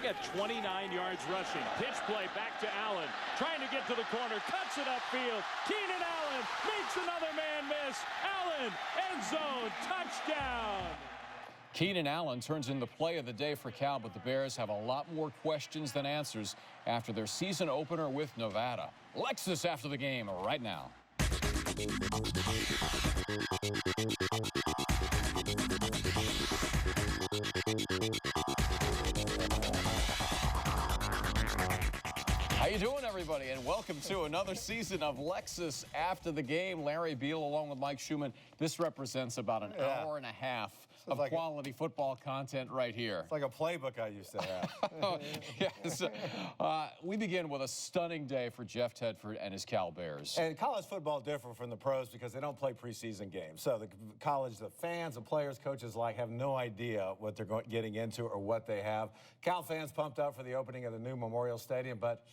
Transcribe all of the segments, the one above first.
got 29 yards rushing. Pitch play back to Allen. Trying to get to the corner. Cuts it upfield. Keenan Allen makes another man miss. Allen, end zone, touchdown. Keenan Allen turns in the play of the day for Cal, but the Bears have a lot more questions than answers after their season opener with Nevada. Lexus after the game right now. How you doing, everybody? And welcome to another season of Lexus After the Game. Larry Beal along with Mike Schumann. This represents about an hour and a half of like quality football content right here. It's like a playbook I used to have. Yes. We begin with a stunning day for Jeff Tedford and his Cal Bears. And college football different from the pros because they don't play preseason games. So the college, the fans, the players, coaches like have no idea what they're getting into or what they have. Cal fans pumped up for the opening of the new Memorial Stadium, but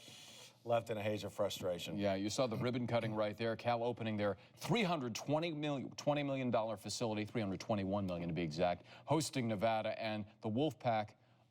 left in a haze of frustration. Yeah, you saw the ribbon cutting right there. Cal opening their $320 million facility, $321 million to be exact, hosting Nevada, and the Wolfpack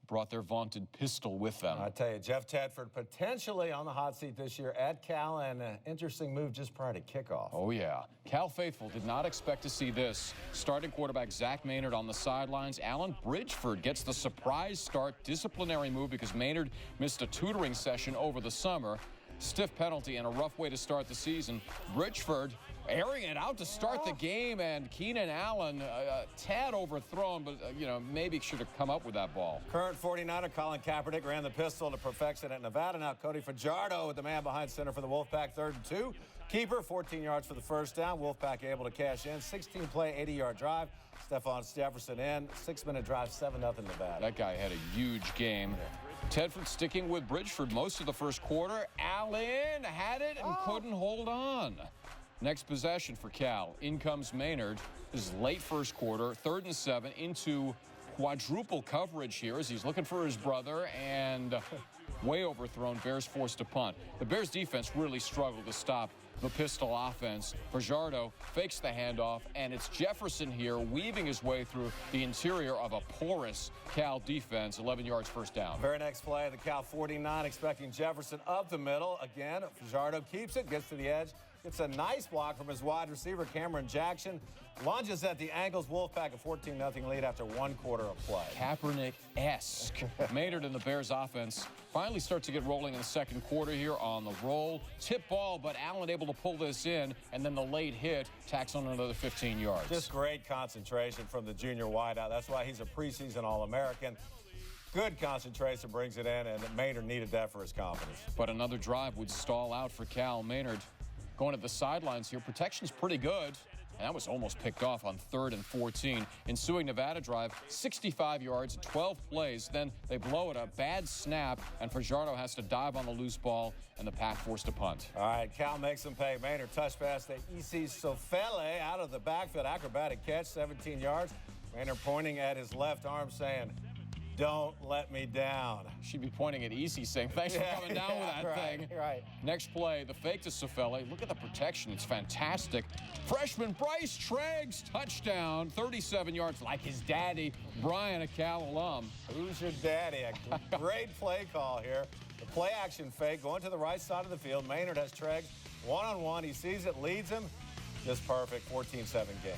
brought their vaunted pistol with them. I tell you, Jeff Tedford potentially on the hot seat this year at Cal, and an interesting move just prior to kickoff. Oh, yeah. Cal faithful did not expect to see this. Starting quarterback Zach Maynard on the sidelines. Alan Bridgeford gets the surprise start, disciplinary move because Maynard missed a tutoring session over the summer. Stiff penalty and a rough way to start the season. Bridgeford airing it out to start the game, and Keenan Allen, a tad overthrown, but, maybe should have come up with that ball. Current 49er Colin Kaepernick ran the pistol to perfection at Nevada. Now Cody Fajardo with the man behind center for the Wolfpack, 3rd and 2. Keeper, 14 yards for the first down. Wolfpack able to cash in. 16-play, 80-yard drive. Stephon Jefferson in. 6-minute drive, 7-0 Nevada. That guy had a huge game. Tedford sticking with Bridgeford most of the first quarter. Allen had it and couldn't hold on. Next possession for Cal. In comes Maynard. This is late first quarter, 3rd and 7 into quadruple coverage here as he's looking for his brother, and way overthrown. Bears forced to punt. The Bears defense really struggled to stop the pistol offense. Fajardo fakes the handoff, and it's Jefferson here weaving his way through the interior of a porous Cal defense. 11 yards, first down. Very next play, the Cal 49 expecting Jefferson up the middle. Again, Fajardo keeps it, gets to the edge. It's a nice block from his wide receiver, Cameron Jackson. Lunges at the ankles. Wolfpack a 14-0 lead after 1 quarter of play. Kaepernick-esque. Maynard and the Bears offense finally start to get rolling in the second quarter here on the roll. Tip ball, but Allen able to pull this in, and then the late hit tacks on another 15 yards. Just great concentration from the junior wideout. That's why he's a preseason All-American. Good concentration, brings it in, and Maynard needed that for his confidence. But another drive would stall out for Cal. Maynard going to the sidelines here. Protection's pretty good. And that was almost picked off on 3rd and 14. Ensuing Nevada drive, 65 yards, 12 plays. Then they blow it, a bad snap, and Fajardo has to dive on the loose ball, and the Pack forced to punt. All right, Cal makes them pay. Maynard touch pass to E.C. Sofele out of the backfield. Acrobatic catch, 17 yards. Maynard pointing at his left arm saying, "Don't let me down." Should be pointing at Easy saying, thanks for coming down with that thing. Right. Next play, the fake to Sofele. Look at the protection. It's fantastic. Freshman Bryce Treggs, touchdown, 37 yards, like his daddy, Brian, a Cal alum. Who's your daddy? A great play call here. The play action fake going to the right side of the field. Maynard has Treggs one-on-one. He sees it, leads him. Just perfect, 14-7 game.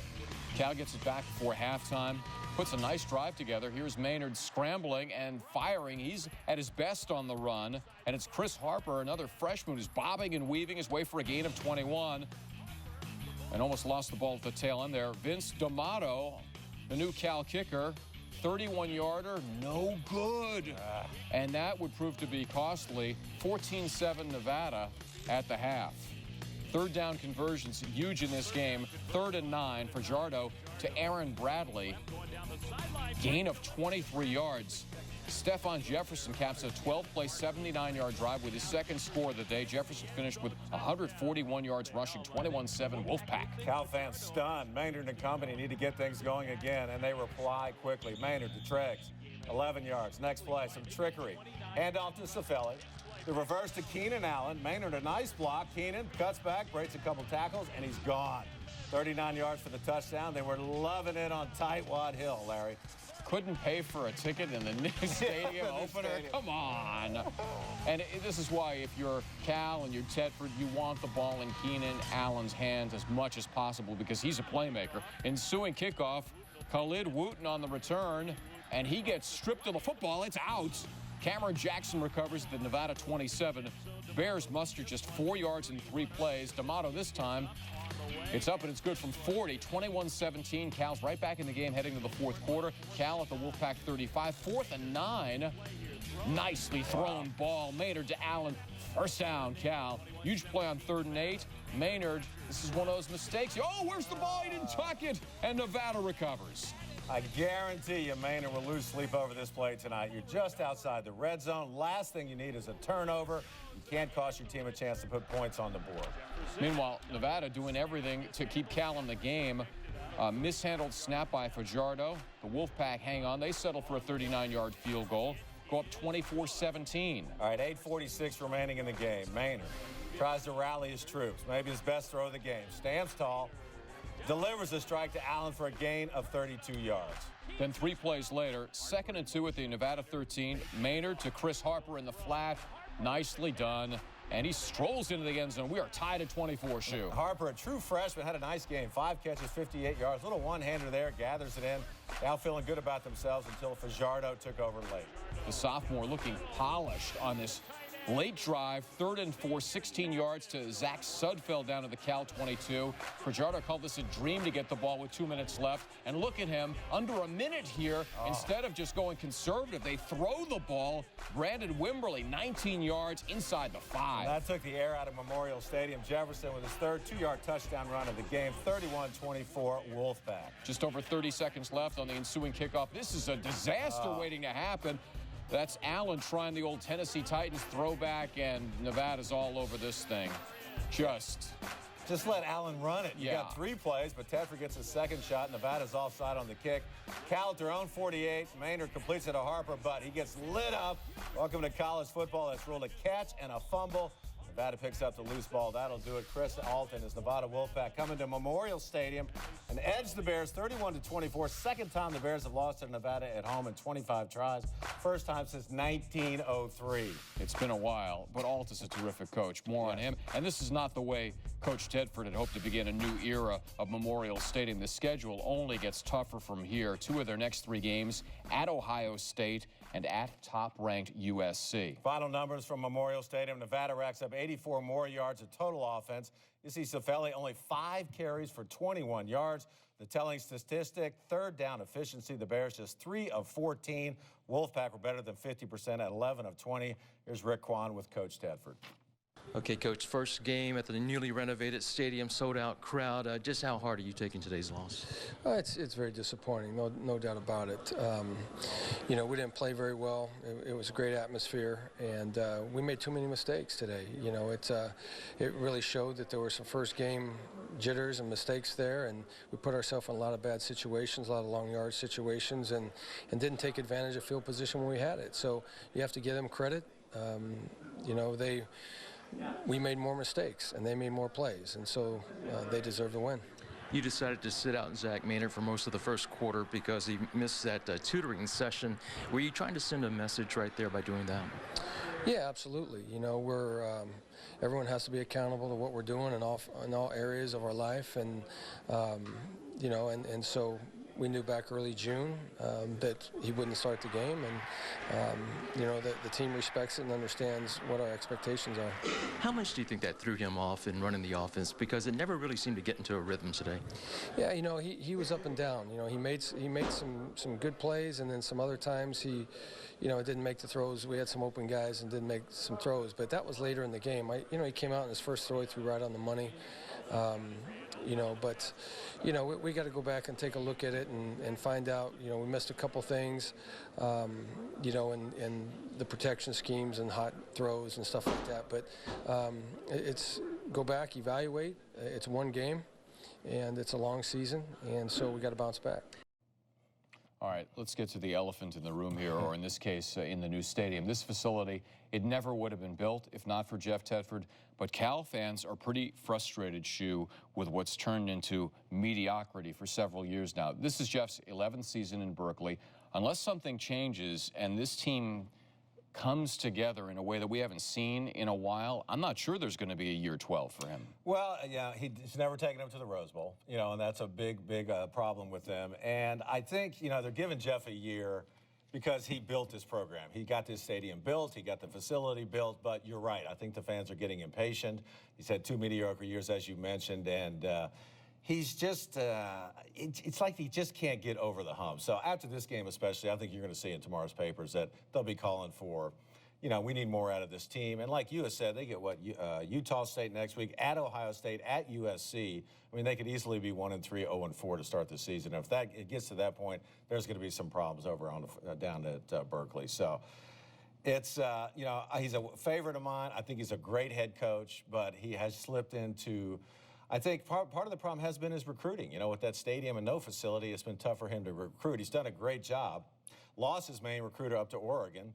Cal gets it back before halftime. Puts a nice drive together. Here's Maynard scrambling and firing. He's at his best on the run. And it's Chris Harper, another freshman, who's bobbing and weaving his way for a gain of 21. And almost lost the ball at the tail end there. Vince D'Amato, the new Cal kicker, 31-yarder, no good. And that would prove to be costly. 14-7 Nevada at the half. 3rd down conversions, huge in this game. 3rd and 9 for Fajardo to Aaron Bradley. Gain of 23 yards. Stephon Jefferson caps a 12-play, 79-yard drive with his second score of the day. Jefferson finished with 141 yards rushing, 21-7 Wolfpack. Cal fans stunned. Maynard and company need to get things going again, and they reply quickly. Maynard to Treggs, 11 yards. Next play, some trickery. Hand off to Sofele. The reverse to Keenan Allen. Maynard, a nice block. Keenan cuts back, breaks a couple tackles, and he's gone. 39 yards for the touchdown. They were loving it on Tightwad Hill, Larry. couldn't pay for a ticket in the new stadium opener? Come on. And this is why if you're Cal and you're Tedford, you want the ball in Keenan Allen's hands as much as possible because he's a playmaker. Ensuing kickoff, Khalid Wooten on the return, and he gets stripped of the football. It's out. Cameron Jackson recovers at the Nevada 27. Bears muster just 4 yards in 3 plays. D'Amato this time. It's up and it's good from 40, 21-17. Cal's right back in the game heading to the fourth quarter. Cal at the Wolfpack 35, 4th and 9. Nicely thrown ball. Maynard to Allen. First down, Cal. Huge play on 3rd and 8. Maynard, this is one of those mistakes. Oh, where's the ball? He didn't tuck it. And Nevada recovers. I guarantee you Maynard will lose sleep over this play tonight. You're just outside the red zone. Last thing you need is a turnover. You can't cost your team a chance to put points on the board. Meanwhile, Nevada doing everything to keep Cal in the game. Mishandled snap by Fajardo. The Wolfpack hang on. They settle for a 39-yard field goal. Go up 24-17. All right, 8:46 remaining in the game. Maynard tries to rally his troops. Maybe his best throw of the game. Stands tall. Delivers a strike to Allen for a gain of 32 yards. Then 3 plays later, 2nd and 2 at the Nevada 13. Maynard to Chris Harper in the flat. Nicely done. And he strolls into the end zone. We are tied at 24, Shu. Harper, a true freshman, had a nice game. 5 catches, 58 yards. Little one-hander there, gathers it in. Now feeling good about themselves until Fajardo took over late. The sophomore looking polished on this late drive, 3rd and 4, 16 yards to Zach Sudfeld down to the Cal 22. Fajardo called this a dream to get the ball with 2 minutes left. And look at him, under a minute here, instead of just going conservative, they throw the ball. Brandon Wimberly, 19 yards inside the 5. That took the air out of Memorial Stadium. Jefferson with his 3rd 2-yard touchdown run of the game, 31-24 Wolfpack. Just over 30 seconds left on the ensuing kickoff. This is a disaster waiting to happen. That's Allen trying the old Tennessee Titans throwback, and Nevada's all over this thing. Just let Allen run it. You Yeah. got 3 plays, but Tedford gets a second shot. Nevada's offside on the kick. Cal at their own 48. Maynard completes it to Harper, but he gets lit up. Welcome to college football. That's ruled a catch and a fumble. Nevada picks up the loose ball. That'll do it. Chris Alton is Nevada Wolfpack coming to Memorial Stadium and edge the Bears 31-24. Second time the Bears have lost to Nevada at home in 25 tries. First time since 1903. It's been a while, but Alt is a terrific coach. More on him. And this is not the way Coach Tedford had hoped to begin a new era of Memorial Stadium. The schedule only gets tougher from here. 2 of their next 3 games at Ohio State and at top-ranked USC. Final numbers from Memorial Stadium. Nevada racks up 84 more yards of total offense. You see Cifelli only 5 carries for 21 yards. The telling statistic, 3rd down efficiency. The Bears just 3 of 14. Wolfpack were better than 50% at 11 of 20. Here's Rick Kwan with Coach Tedford. Okay, Coach, first game at the newly renovated stadium, sold-out crowd. Just how hard are you taking today's loss? It's very disappointing, no doubt about it. You know, we didn't play very well. It was a great atmosphere, and we made too many mistakes today. You know, it really showed that there were some first-game jitters and mistakes there, and we put ourselves in a lot of bad situations, a lot of long-yard situations, and didn't take advantage of field position when we had it. So you have to give them credit. You know, we made more mistakes, and they made more plays, and so they deserve the win. You decided to sit out Zach Maynard for most of the first quarter because he missed that tutoring session. Were you trying to send a message right there by doing that? Yeah, absolutely. You know, everyone has to be accountable to what we're doing in all areas of our life, and you know, and so we knew back early June that he wouldn't start the game, and you know, the team respects it and understands what our expectations are. How much do you think that threw him off in running the offense? Because it never really seemed to get into a rhythm today. Yeah, you know, he was up and down. You know, he made some good plays, and then some other times he, you know, didn't make the throws. We had some open guys and didn't make some throws, but that was later in the game. You know, he came out in his first throw, he threw right on the money. You know, but, you know, we got to go back and take a look at it and find out, you know, we missed a couple things, you know, in the protection schemes and hot throws and stuff like that. But it's go back, evaluate. It's one game, and it's a long season, and so we got to bounce back. All right, let's get to the elephant in the room here, or in this case, in the new stadium. This facility, it never would have been built if not for Jeff Tedford. But Cal fans are pretty frustrated, Shu, with what's turned into mediocrity for several years now. This is Jeff's 11th season in Berkeley. unless something changes and this team comes together in a way that we haven't seen in a while, I'm not sure there's going to be a year 12 for him. Well, yeah, he's never taken him to the Rose Bowl, and that's a big problem with them. And I think, they're giving Jeff a year because he built this program. He got this stadium built, he got the facility built, but you're right. I think the fans are getting impatient. He's had 2 mediocre years, as you mentioned, and he's just, it's like he just can't get over the hump. So after this game especially, I think you're going to see in tomorrow's papers that they'll be calling for, we need more out of this team. And like you have said, they get Utah State next week, at Ohio State, at USC. I mean, they could easily be 1-3, 0-4 to start the season. If it gets to that point, there's going to be some problems over on down at Berkeley. So it's, he's a favorite of mine. I think he's a great head coach, but he has slipped into, I think part of the problem has been his recruiting. With that stadium and no facility, it's been tough for him to recruit. He's done a great job. Lost his main recruiter up to Oregon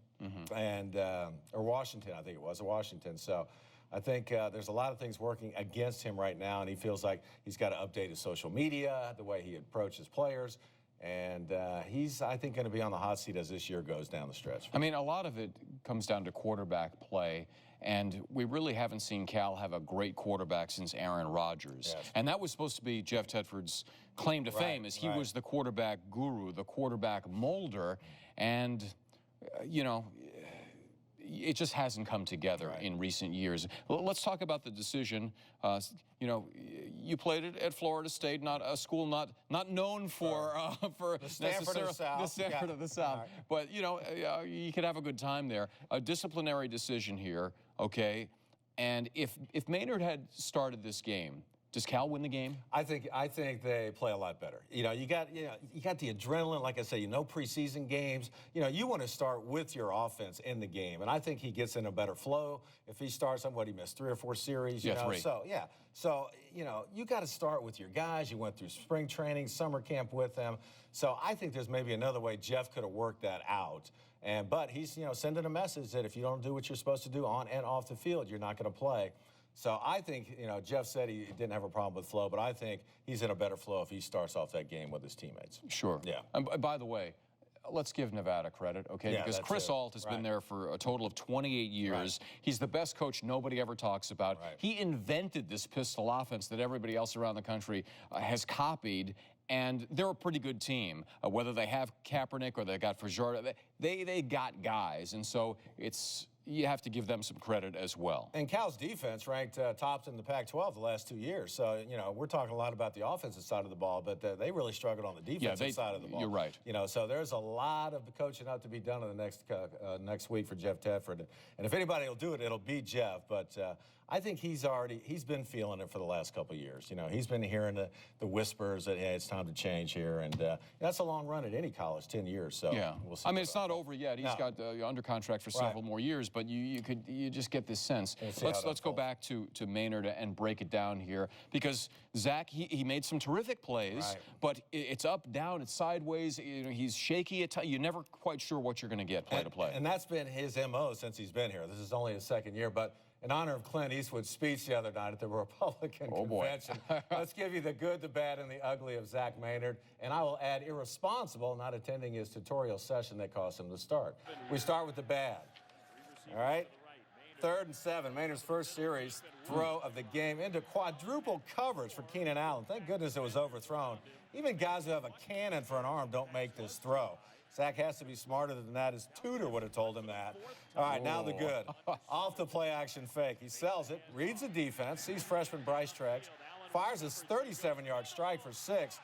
and or Washington, I think it was, Washington. So I think there's a lot of things working against him right now, and he feels like he's got to update his social media, the way he approaches players. And he's, I think, going to be on the hot seat as this year goes down the stretch. I mean, a lot of it comes down to quarterback play. And we really haven't seen Cal have a great quarterback since Aaron Rodgers. Yes. And that was supposed to be Jeff Tedford's claim to fame, as he was the quarterback guru, the quarterback molder. And, it just hasn't come together in recent years. Let's talk about the decision. You played it at Florida State, not a school not known for the Stanford of the South. The Stanford of the South. Right. But you could have a good time there. A disciplinary decision here, okay? And if Maynard had started this game, does Cal win the game? I think they play a lot better. You got the adrenaline. Like I say, preseason games. You want to start with your offense in the game, and I think he gets in a better flow if he starts on what he missed 3 or 4 series. Yeah, 3. So you got to start with your guys. You went through spring training, summer camp with them. So I think there's maybe another way Jeff could have worked that out. But he's sending a message that if you don't do what you're supposed to do on and off the field, you're not going to play. So I think, Jeff said he didn't have a problem with flow, but I think he's in a better flow if he starts off that game with his teammates. Sure. Yeah. And by the way, let's give Nevada credit, okay? Yeah, because Chris Ault has been there for a total of 28 years. Right. He's the best coach nobody ever talks about. Right. He invented this pistol offense that everybody else around the country has copied. And they're a pretty good team. Whether they have Kaepernick or they got Fajardo, they got guys. And so you have to give them some credit as well. And Cal's defense ranked tops in the Pac-12 the last 2 years. So, we're talking a lot about the offensive side of the ball, but they really struggled on the defensive side of the ball. You're right. So there's a lot of coaching up to be done in the next week for Jeff Tedford. And if anybody will do it, it'll be Jeff. But I think he's been feeling it for the last couple of years. He's been hearing the whispers that, hey, it's time to change here. And that's a long run at any college, 10 years. So we'll see. I mean, it's not over yet. He's got under contract for several more years, but you just get this sense. Let's go back to Maynard and break it down here, because Zach, he made some terrific plays, but it's up, down, it's sideways. He's shaky at times. You're never quite sure what you're going to get play to play. And that's been his MO since he's been here. This is only his second year, but in honor of Clint Eastwood's speech the other night at the Republican convention, let's give you the good, the bad, and the ugly of Zach Maynard. And I will add irresponsible, not attending his tutorial session that cost him the start. We start with the bad. All right? 3rd and 7, Maynard's first series throw of the game into quadruple coverage for Keenan Allen. Thank goodness it was overthrown. Even guys who have a cannon for an arm don't make this throw. Zach has to be smarter than that. His tutor would have told him that. All right, now the good. Off the play action fake. He sells it, reads the defense, sees freshman Bryce Treggs, fires his 37-yard strike for 6.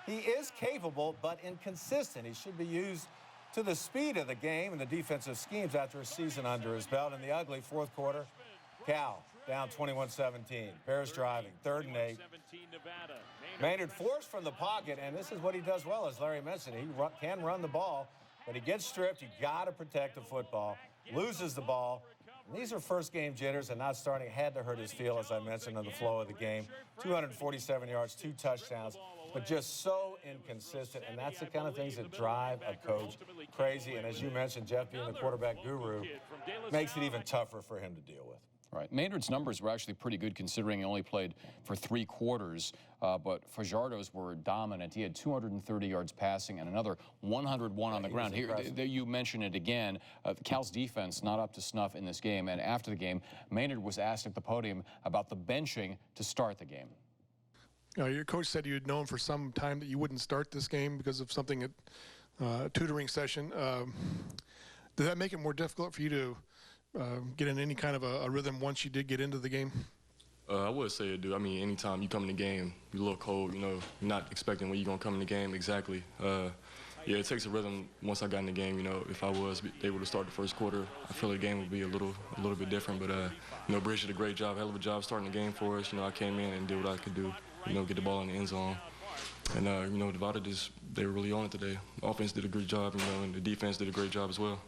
He is capable but inconsistent. He should be used to the speed of the game and the defensive schemes after a season under his belt. In the ugly 4th quarter, Cal down 21-17. Bears driving, 3rd and 8. Maynard forced from the pocket, and this is what he does well, as Larry mentioned. He can run the ball, but he gets stripped. You got to protect the football. Loses the ball. And these are first-game jitters, and not starting had to hurt his feel, as I mentioned, on the flow of the game. 247 yards, 2 touchdowns, but just so inconsistent, and that's the kind of things that drive a coach crazy. And as you mentioned, Jeff being the quarterback guru makes it even tougher for him to deal with. Right. Maynard's numbers were actually pretty good considering he only played for 3 quarters, but Fajardo's were dominant. He had 230 yards passing and another 101 on the ground. Here, you mentioned it again. Cal's defense not up to snuff in this game, and after the game, Maynard was asked at the podium about the benching to start the game. Your coach said you'd known for some time that you wouldn't start this game because of something at tutoring session. Did that make it more difficult for you to get in any kind of a rhythm once you did get into the game? I would say it do. I mean, anytime you come in the game, you look cold, you know, you're not expecting when you're going to come in the game exactly. Yeah, it takes a rhythm once I got in the game, you know. If I was able to start the first quarter, I feel the game would be a little bit different. But, you know, Bridge did a great job, hell of a job starting the game for us. You know, I came in and did what I could do, you know, get the ball in the end zone. And, you know, Nevada they were really on it today. Offense did a great job, you know, and the defense did a great job as well.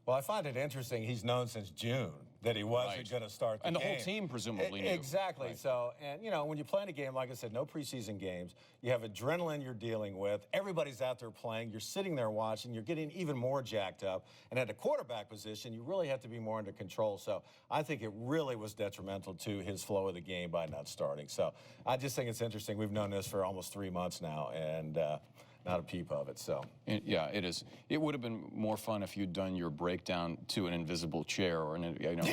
Well, I find it interesting. He's known since June that he wasn't going to start the game. And the whole team presumably knew. Exactly. Right. So, and, you know, when you play in a game, like I said, no preseason games, you have adrenaline you're dealing with. Everybody's out there playing. You're sitting there watching. You're getting even more jacked up. And at the quarterback position, you really have to be more under control. So I think it really was detrimental to his flow of the game by not starting. So I just think it's interesting. We've known this for almost 3 months now, and not a peep of it. So yeah, it is. It would have been more fun if you'd done your breakdown to an invisible chair or an, you know,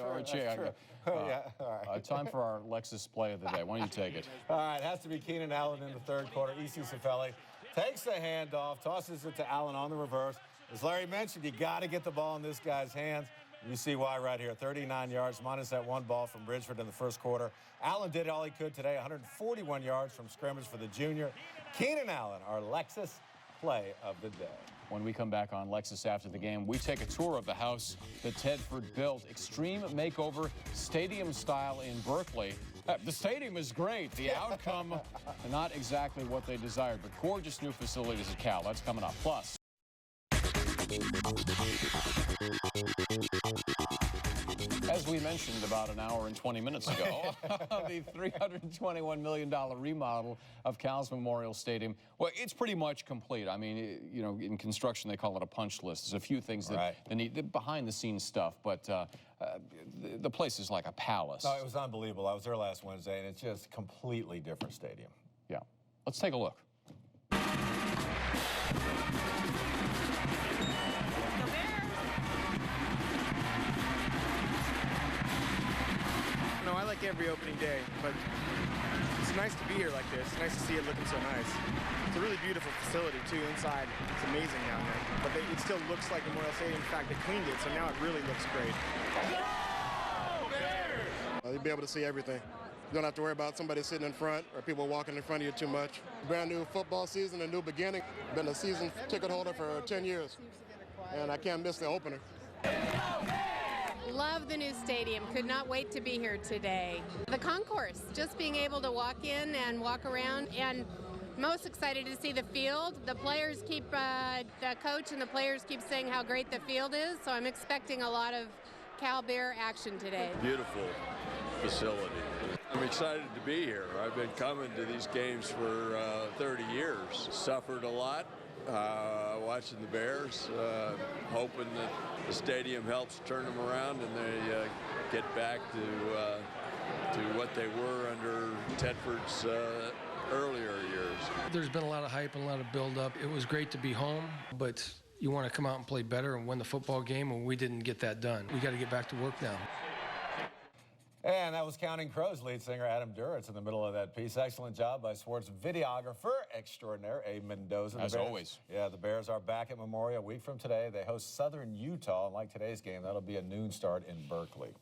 or a chair. Yeah, all right. Time for our Lexus play of the day. Why don't you take it? All right, it has to be Keenan Allen in the third quarter. E.C. Cifelli takes the handoff, tosses it to Allen on the reverse. As Larry mentioned, you got to get the ball in this guy's hands. You see why right here. 39 yards minus that 1 ball from Bridgeford in the first quarter. Allen did all he could today. 141 yards from scrimmage for the junior. Keenan Allen, our Lexus play of the day. When we come back on Lexus after the game, we take a tour of the house that Tedford built. Extreme makeover, stadium style in Berkeley. The stadium is great. The outcome, not exactly what they desired, but gorgeous new facilities at Cal. That's coming up. Plus, as we mentioned about an hour and 20 minutes ago, the $321 million remodel of Cal's Memorial Stadium, well, it's pretty much complete. I mean, you know, in construction, they call it a punch list. There's a few things that need behind-the-scenes stuff, but the place is like a palace. No, it was unbelievable. I was there last Wednesday, and it's just a completely different stadium. Yeah. Let's take a look. No, I like every opening day, but it's nice to be here like this. It's nice to see it looking so nice. It's a really beautiful facility, too, inside. It's amazing down there. But it still looks like Memorial Stadium. In fact, they cleaned it, so now it really looks great. You'll be able to see everything. You don't have to worry about somebody sitting in front or people walking in front of you too much. Brand new football season, a new beginning. Been a season ticket holder for 10 years, and I can't miss the opener. Love the new stadium. Could not wait to be here today. The concourse, just being able to walk in and walk around, and most excited to see the field. The players keep, the coach and the players keep saying how great the field is, so I'm expecting a lot of Cal Bear action today. Beautiful facility. I'm excited to be here. I've been coming to these games for 30 years. Suffered a lot watching the Bears, hoping that the stadium helps turn them around and they get back to what they were under Tedford's earlier years. There's been a lot of hype and a lot of build-up. It was great to be home, but you want to come out and play better and win the football game, and we didn't get that done. We got to get back to work now. And that was Counting Crows lead singer Adam Duritz in the middle of that piece. Excellent job by sports videographer extraordinaire Abe Mendoza. As always. Yeah, the Bears are back at Memorial a week from today. They host Southern Utah, and like today's game, that'll be a noon start in Berkeley.